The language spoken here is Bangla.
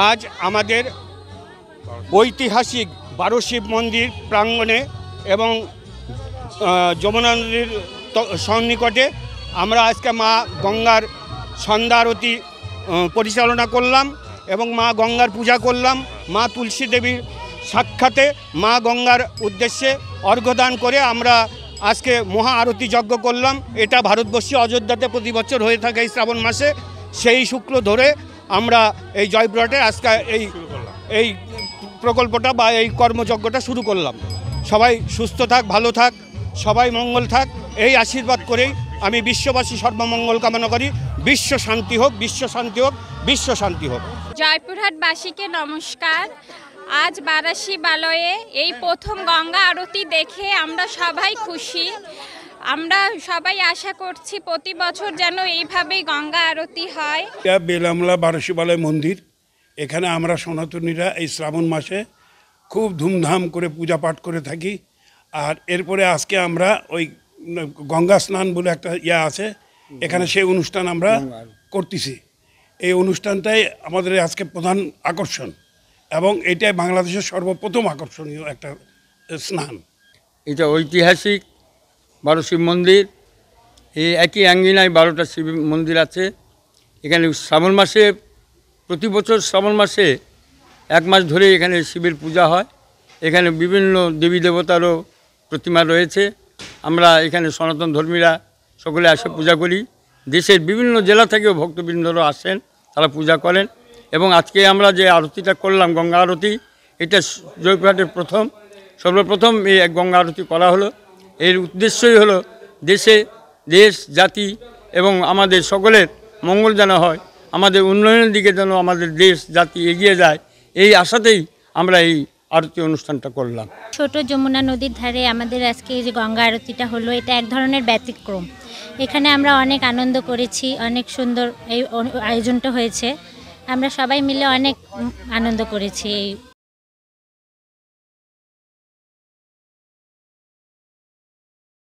আজ আমাদের ঐতিহাসিক 12 শিব মন্দির প্রাঙ্গণে এবং যমুনা নদীর সন্নিকটে আমরা আজকে মা গঙ্গার সন্ধ্যা আরতি পরিচালনা করলাম এবং মা গঙ্গার পূজা করলাম। মা তুলসী দেবীর সাক্ষাতে মা গঙ্গার উদ্দেশ্যে অর্ঘ্যদান করে আমরা আজকে মহা আরতি যজ্ঞ করলাম। এটা ভারতবর্ষে অযোধ্যাতে প্রতি বছর হয়ে থাকে এই শ্রাবণ মাসে। সেই শুক্র ধরে আমরা এই জয়পুরহাটে আজকে এই প্রকল্পটা বা এই কর্মযজ্ঞটা শুরু করলাম। সবাই সুস্থ থাক, ভালো থাক, সবাই মঙ্গল থাক, এই আশীর্বাদ করেই আমি বিশ্ববাসী সর্বমঙ্গল কামনা করি। বিশ্ব শান্তি হোক, বিশ্ব শান্তি হোক, বিশ্ব শান্তি হোক। জয়পুরহাটবাসীকে নমস্কার। আজ বারাসি বালয়ে এই প্রথম গঙ্গা আরতি দেখে আমরা সবাই খুশি। আমরা সবাই আশা করছি প্রতি বছর যেন এইভাবেই গঙ্গা আরতি হয়। বেলামলা বারাসি বালয় মন্দির, এখানে আমরা সনাতনীরা এই শ্রাবণ মাসে খুব ধুমধাম করে পূজা পাঠ করে থাকি। আর এরপরে আজকে আমরা ওই গঙ্গা স্নান বলে একটা আছে, এখানে সেই অনুষ্ঠান আমরা করতেছি। এই অনুষ্ঠানটাই আমাদের আজকে প্রধান আকর্ষণ এবং এটাই বাংলাদেশের সর্বপ্রথম আকর্ষণীয় একটা স্নান। এটা ঐতিহাসিক 12 শিব মন্দির। এই একই আঙ্গিনায় 12টা শিব মন্দির আছে। এখানে শ্রাবণ মাসে, প্রতি বছর শ্রাবণ মাসে 1 মাস ধরে এখানে শিবের পূজা হয়। এখানে বিভিন্ন দেবী দেবতারও প্রতিমা রয়েছে। আমরা এখানে সনাতন ধর্মীরা সকলে আসে পূজা করি। দেশের বিভিন্ন জেলা থেকেও ভক্তবৃন্দরা আসেন, তারা পূজা করেন। এবং আজকে আমরা যে আরতিটা করলাম, গঙ্গা আরতি, এটা জয়পুরহাটের সর্বপ্রথম এই গঙ্গা আরতি করা হলো। এর উদ্দেশ্যই হলো দেশ জাতি এবং আমাদের সকলের মঙ্গল যেন হয়, আমাদের উন্নয়নের দিকে যেন আমাদের দেশ জাতি এগিয়ে যায়, এই আশাতেই আমরা এই আরতি অনুষ্ঠানটা করলাম। ছোট যমুনা নদীর ধারে আমাদের আজকে এই যে গঙ্গা আরতিটা হলো, এটা এক ধরনের ব্যতিক্রম। এখানে আমরা অনেক আনন্দ করেছি, অনেক সুন্দর এই আয়োজনটা হয়েছে। আমরা সবাই মিলে অনেক আনন্দ করেছি এই